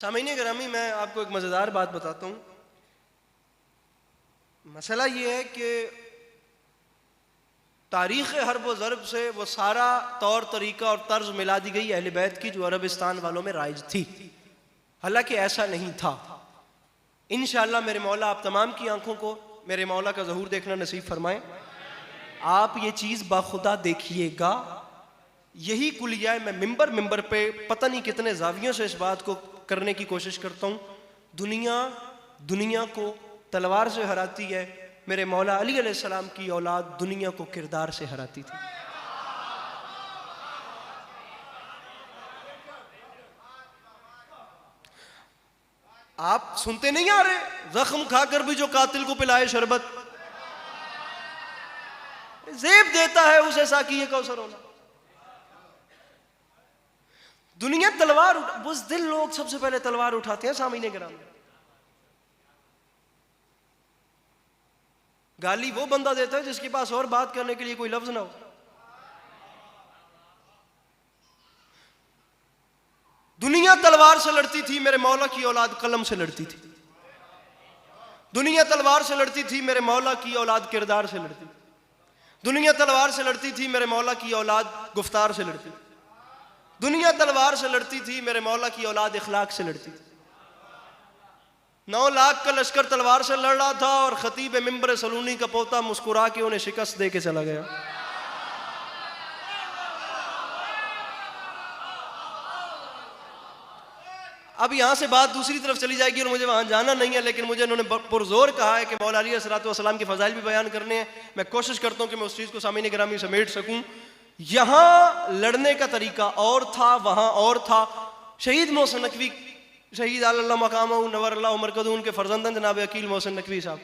سامعین گرامی، میں آپ کو ایک مزیدار بات بتاتا ہوں۔ مسئلہ یہ ہے کہ تاریخ حرب و ضرب سے وہ سارا طور طریقہ اور طرز ملا دی گئی اہل بیت کی جو عربستان والوں میں رائج تھی، حالانکہ ایسا نہیں تھا۔ انشاءاللہ میرے مولا آپ تمام کی آنکھوں کو میرے مولا کا ظہور دیکھنا نصیب فرمائیں۔ آپ یہ چیز باخدا دیکھیے گا۔ یہی کلیہ میں ممبر پہ پتہ نہیں کتنے زاویوں سے اس بات کو کرنے کی کوشش کرتا ہوں۔ دنیا کو تلوار سے ہراتی ہے، میرے مولا علی علیہ السلام کی اولاد دنیا کو کردار سے ہراتی تھی۔ آپ سنتے نہیں آ رہے؟ زخم کھا کر بھی جو قاتل کو پلائے شربت، زیب دیتا ہے اسے ساقی کوثر ہونا۔ دنیا تلوار بزدل لوگ سب سے پہلے تلوار اٹھاتے ہیں۔ سامعین کرام، گالی وہ بندہ دیتا ہے جس کے پاس اور بات کرنے کے لیے کوئی لفظ نہ ہو۔ دنیا تلوار سے لڑتی تھی، میرے مولا کی اولاد قلم سے لڑتی تھی۔ دنیا تلوار سے لڑتی تھی، میرے مولا کی اولاد کردار سے لڑتی تھی۔ دنیا تلوار سے لڑتی تھی، میرے مولا کی اولاد گفتار سے لڑتی تھی۔ دنیا تلوار سے لڑتی تھی، میرے مولا کی اولاد اخلاق سے لڑتی تھی۔ 9 لاکھ کا لشکر تلوار سے لڑ رہا تھا اور خطیب منبر سلونی کا پوتا مسکرا کے انہیں شکست دے کے چلا گیا۔ اب یہاں سے بات دوسری طرف چلی جائے گی اور مجھے وہاں جانا نہیں ہے، لیکن مجھے انہوں نے پرزور کہا ہے کہ مولا علی علیہ السلام کے فضائل بھی بیان کرنے ہیں۔ میں کوشش کرتا ہوں کہ میں اس چیز کو سامعین گرامی سمیٹ سکوں۔ یہاں لڑنے کا طریقہ اور تھا، وہاں اور تھا۔ شہید محسن نقوی، شہید اللہ مقامہ نور اللہ مرکزہ، ان کے فرزندن جناب عقیل محسن نقوی صاحب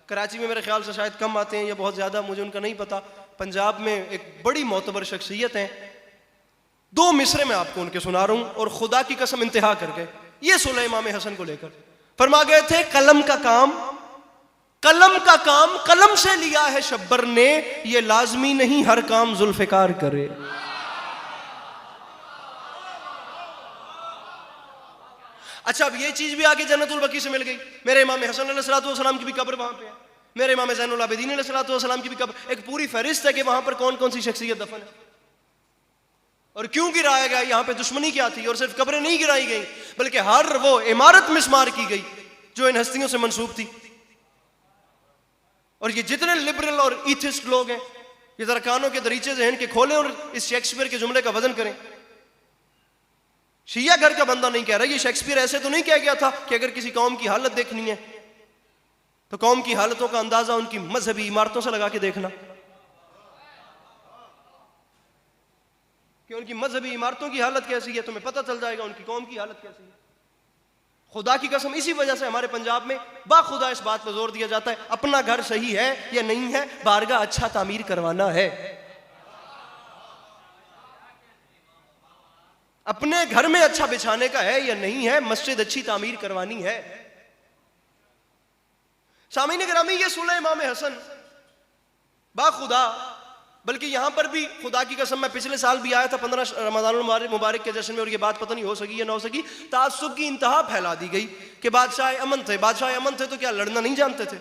کراچی میں میرے خیال سے شاید کم آتے ہیں یا بہت زیادہ، مجھے ان کا نہیں پتا۔ پنجاب میں ایک بڑی معتبر شخصیت ہیں۔ 2 مصرے میں آپ کو ان کے سنا رہا ہوں، اور خدا کی قسم انتہا کر گئے یہ صلح امام حسن کو لے کر۔ فرما گئے تھے قلم کا کام قلم سے لیا ہے شبر نے، یہ لازمی نہیں ہر کام ذوالفقار کرے۔ اچھا، اب یہ چیز بھی آگے جنت البقیع سے مل گئی۔ میرے امام حسن علیہ السلام کی بھی قبر وہاں پہ ہے، میرے امام زین العابدین علیہ السلام کی بھی قبر۔ ایک پوری فہرست ہے کہ وہاں پر کون کون سی شخصیت دفن ہے اور کیوں گرایا گیا، یہاں پہ دشمنی کیا تھی۔ اور صرف قبریں نہیں گرائی گئیں بلکہ ہر وہ عمارت مسمار کی گئی جو ان ہستیوں سے منسوب تھی۔ اور یہ جتنے لبرل اور ایتھسٹ لوگ ہیں، یہ ذرا کانوں کے دریچے ذہن کے کھولیں اور اس شیکسپیئر کے جملے کا وزن کریں۔ شیعہ گھر کا بندہ نہیں کہہ رہا، یہ شیکسپیئر ایسے تو نہیں کہہ گیا تھا کہ اگر کسی قوم کی حالت دیکھنی ہے تو قوم کی حالتوں کا اندازہ ان کی مذہبی عمارتوں سے لگا کے دیکھنا، کہ ان کی مذہبی عمارتوں کی حالت کیسی ہے، تمہیں پتہ چل جائے گا ان کی قوم کی حالت کیسی ہے۔ خدا کی قسم اسی وجہ سے ہمارے پنجاب میں باخدا اس بات پر زور دیا جاتا ہے اپنا گھر صحیح ہے یا نہیں ہے، بارگاہ اچھا تعمیر کروانا ہے۔ اپنے گھر میں اچھا بچھانے کا ہے یا نہیں ہے، مسجد اچھی تعمیر کروانی ہے۔ سامعین گرامی، یہ صلح امام حسن باخدا، بلکہ یہاں پر بھی خدا کی قسم میں پچھلے سال بھی آیا تھا 15 رمضان المبارک کے جشن میں، اور یہ بات پتہ نہیں ہو سکی یا نہ ہو سکی، تعصب کی انتہا پھیلا دی گئی کہ بادشاہ امن تھے تو کیا لڑنا نہیں جانتے تھے؟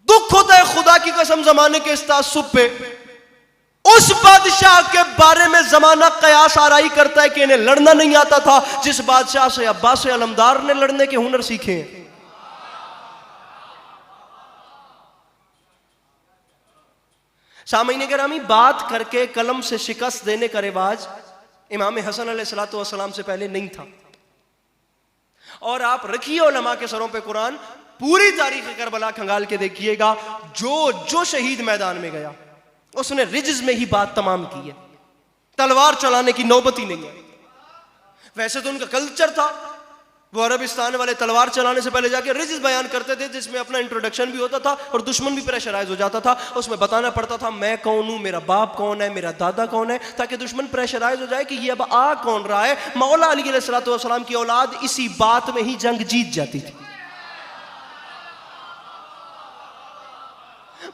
دکھ ہوتا ہے خدا کی قسم زمانے کے اس تعصب پہ۔ اس بادشاہ کے بارے میں زمانہ قیاس آرائی کرتا ہے کہ انہیں لڑنا نہیں آتا تھا جس بادشاہ سے عباس علمدار نے لڑنے کے ہنر سیکھے ہیں۔ سامعین گرامی، بات کر کے قلم سے شکست دینے کا رواج امام حسن علیہ السلام سے پہلے نہیں تھا۔ اور آپ رکھیے علماء کے سروں پہ قرآن، پوری تاریخ کربلا کھنگال کے دیکھیے گا، جو شہید میدان میں گیا اس نے رجز میں ہی بات تمام کی ہے، تلوار چلانے کی نوبت ہی نہیں ہے۔ ویسے تو ان کا کلچر تھا، وہ عربستان والے تلوار چلانے سے پہلے جا کے رجز بیان کرتے تھے، جس میں اپنا انٹروڈکشن بھی ہوتا تھا اور دشمن بھی پریشرائز ہو جاتا تھا۔ اس میں بتانا پڑتا تھا میں کون ہوں، میرا باپ کون ہے، میرا دادا کون ہے، تاکہ دشمن پریشرائز ہو جائے کہ یہ اب آ کون رہا ہے۔ مولا علی علیہ السلام کی اولاد اسی بات میں ہی جنگ جیت جاتی تھی۔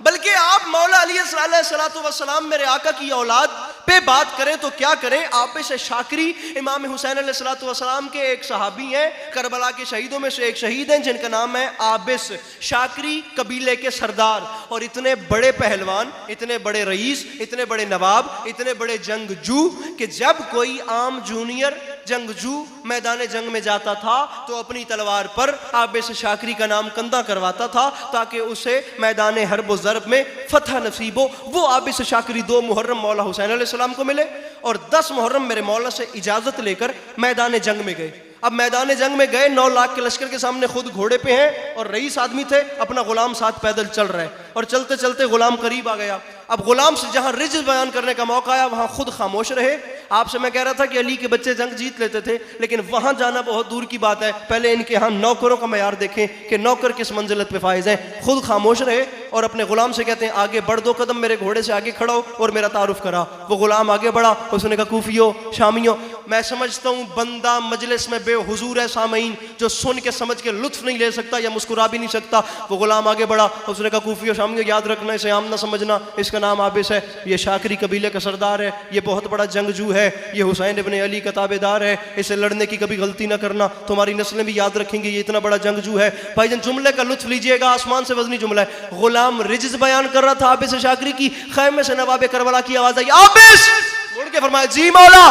بلکہ آپ مولا علی علیہ السلام میرے آقا کی اولاد پہ بات کریں تو کیا کریں؟ آبس شاکری امام حسین علیہ السلام کے ایک صحابی ہیں، کربلا کے شہیدوں میں سے ایک شہید ہیں جن کا نام ہے آبس شاکری، قبیلے کے سردار، اور اتنے بڑے پہلوان، اتنے بڑے رئیس، اتنے بڑے نواب، اتنے بڑے جنگجو کہ جب کوئی عام جونیئر جنگجو میدان جنگ میں جاتا تھا تو اپنی تلوار پر آبس شاکری کا نام کندہ کرواتا تھا تاکہ اسے میدان حرب و ضرب میں فتح نصیب ہو۔ وہ آبس شاکری 2 محرم مولا حسین علیہ السلام کو ملے اور 10 محرم میرے مولا سے اجازت لے کر میدان جنگ میں گئے۔ اب میدان جنگ میں گئے، 9 لاکھ کے لشکر کے سامنے خود گھوڑے پہ ہیں اور رئیس آدمی تھے، اپنا غلام ساتھ پیدل چل رہے اور چلتے چلتے غلام قریب آ گیا۔ اب غلام سے جہاں رجز بیان کرنے کا موقع آیا وہاں خود خاموش رہے۔ آپ سے میں کہہ رہا تھا کہ علی کے بچے جنگ جیت لیتے تھے، لیکن وہاں جانا بہت دور کی بات ہے، پہلے ان کے ہاں نوکروں کا معیار دیکھیں کہ نوکر کس منزلت پہ فائز ہیں۔ خود خاموش رہے اور اپنے غلام سے کہتے ہیں آگے بڑھ 2 قدم، میرے گھوڑے سے آگے کھڑا ہو اور میرا تعارف کرا۔ وہ غلام آگے بڑھا، اس نے کہا کوفیوں، شامیوں۔ میں سمجھتا ہوں بندہ مجلس میں بے حضور ہے سامعین، جو سن کے سمجھ کے لطف نہیں لے سکتا یا مسکرا بھی نہیں سکتا۔ وہ غلام آگے بڑھا، اس نے کہا کوفیوں، شامیوں، یاد رکھنا اسے عام نہ سمجھنا، اس کا نام آبس ہے، یہ شاکری قبیلے کا سردار ہے، یہ بہت بڑا جنگجو ہے، یہ حسین ابن علی کا تابع دار ہے، اسے لڑنے کی کبھی غلطی نہ کرنا، تمہاری نسلیں بھی یاد رکھیں گی یہ اتنا بڑا جنگجو ہے۔ بھائی جان جملے کا لطف لیجئے گا، آسمان سے وزنی جملہ ہے۔ غلام رجز بیان کر رہا تھا آبس شاکری کی، خیمے سے نواب کربلا کی آواز آئی آبس، مڑ کے فرمایا جی مولا۔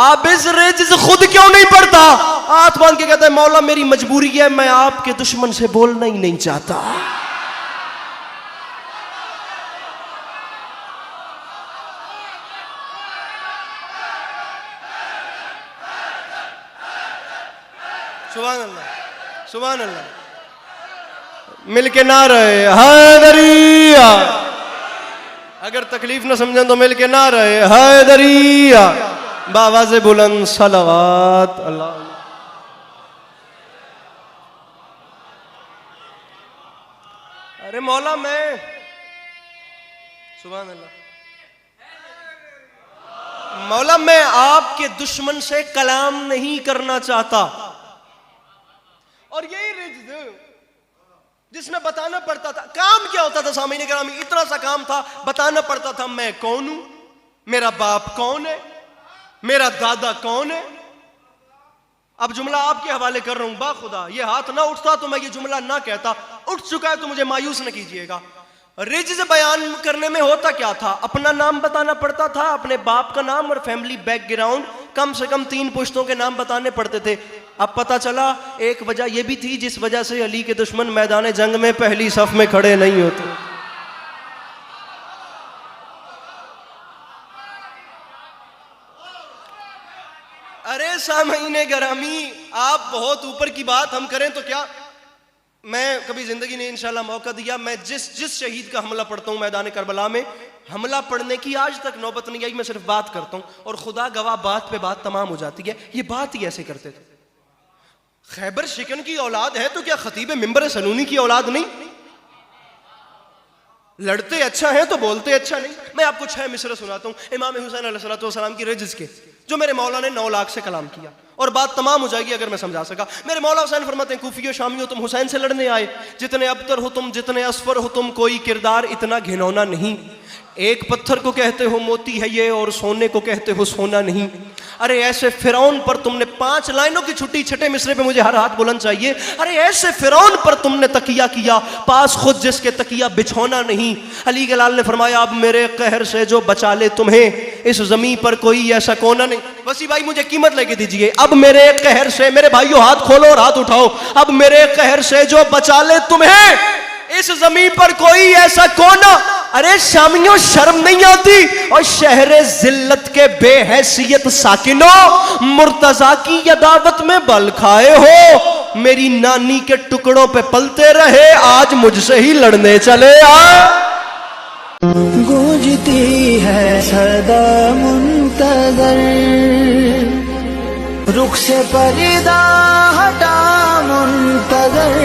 آبس رجز خود کیوں نہیں پڑھتا؟ ہاتھ باندھ کے کہتا ہے مولا میری مجبوری ہے، میں آپ کے دشمن سے بولنا ہی نہیں چاہتا۔ سبحان اللہ، سبحان اللہ، مل کے نہ رہے حیدری، اگر تکلیف نہ سمجھیں تو مل کے نہ رہے حیدری، باواز بلند صلوات اللہ۔ ارے مولا میں، سبحان اللہ، مولا میں آپ کے دشمن سے کلام نہیں کرنا چاہتا۔ اور یہی رجز جس میں بتانا پڑتا تھا، کام کیا ہوتا تھا سامعین گرامی؟ اتنا سا کام تھا، بتانا پڑتا تھا میں کون ہوں، میرا باپ کون ہے، میرا دادا کون ہے۔ اب جملہ آپ کے حوالے کر رہا ہوں، با خدا یہ ہاتھ نہ اٹھتا تو میں یہ جملہ نہ کہتا، اٹھ چکا ہے تو مجھے مایوس نہ کیجئے گا۔ رجز بیان کرنے میں ہوتا کیا تھا؟ اپنا نام بتانا پڑتا تھا، اپنے باپ کا نام اور فیملی بیک گراؤنڈ، کم سے کم 3 پشتوں کے نام بتانے پڑتے تھے۔ اب پتہ چلا ایک وجہ یہ بھی تھی جس وجہ سے علی کے دشمن میدان جنگ میں پہلی صف میں کھڑے نہیں ہوتے۔ ارے سامعین گرامی، آپ بہت اوپر کی بات ہم کریں تو کیا، میں کبھی زندگی نے انشاءاللہ موقع دیا، میں جس شہید کا حملہ پڑھتا ہوں میدان کربلا میں، حملہ پڑھنے کی آج تک نوبت نہیں آئی، میں صرف بات کرتا ہوں اور خدا گواہ بات پہ بات تمام ہو جاتی ہے۔ یہ بات ہی ایسے کرتے تھے۔ خیبر شکن کی اولاد ہے تو کیا خطیب منبر سنونی کی اولاد نہیں؟ لڑتے اچھا ہیں تو بولتے اچھا نہیں۔ میں آپ کو 6 مصرع سناتا ہوں امام حسین علیہ السلام کی رجز کے، جو میرے مولا نے 9 لاکھ سے کلام کیا، اور بات تمام ہو جائے گی اگر میں سمجھا سکا۔ میرے مولا حسین فرماتے ہیں کوفیوں، شامیوں، تم حسین سے لڑنے آئے، جتنے ابتر ہو تم، جتنے اسفر ہو تم، کوئی کردار اتنا گھنونا نہیں۔ ایک پتھر کو کہتے ہو موتی ہے یہ، اور سونے کو کہتے ہو سونا نہیں۔ ارے ایسے فرعون پر تم نے 5 لائنوں کی چھٹی، 6 مصرے پہ مجھے ہر ہاتھ بلند چاہیے۔ ارے ایسے فرعون پر تم نے تکیہ کیا، پاس خود جس کے تکیہ بچھونا نہیں۔ علی گلال نے فرمایا اب میرے قہر سے جو بچا لے تمہیں، اس زمین پر کوئی ایسا کونا نہیں۔ وسیع بھائی مجھے قیمت لے کے دیجئے، اب میرے قہر سے، میرے بھائیو ہاتھ کھولو اور ہاتھ اٹھاؤ، اب میرے قہر سے جو بچا لے تمہیں، اس زمین پر کوئی ایسا کونا۔ ارے شامیوں شرم نہیں آتی؟ اور شہر ذلت کے بے حیثیت ساکنوں، مرتضیٰ کی عداوت میں بل کھائے ہو، میری نانی کے ٹکڑوں پہ پلتے رہے، آج مجھ سے ہی لڑنے چلے آ۔ گونجتی ہے صدا منتظر، رخ سے پردہ ہٹا منتظر،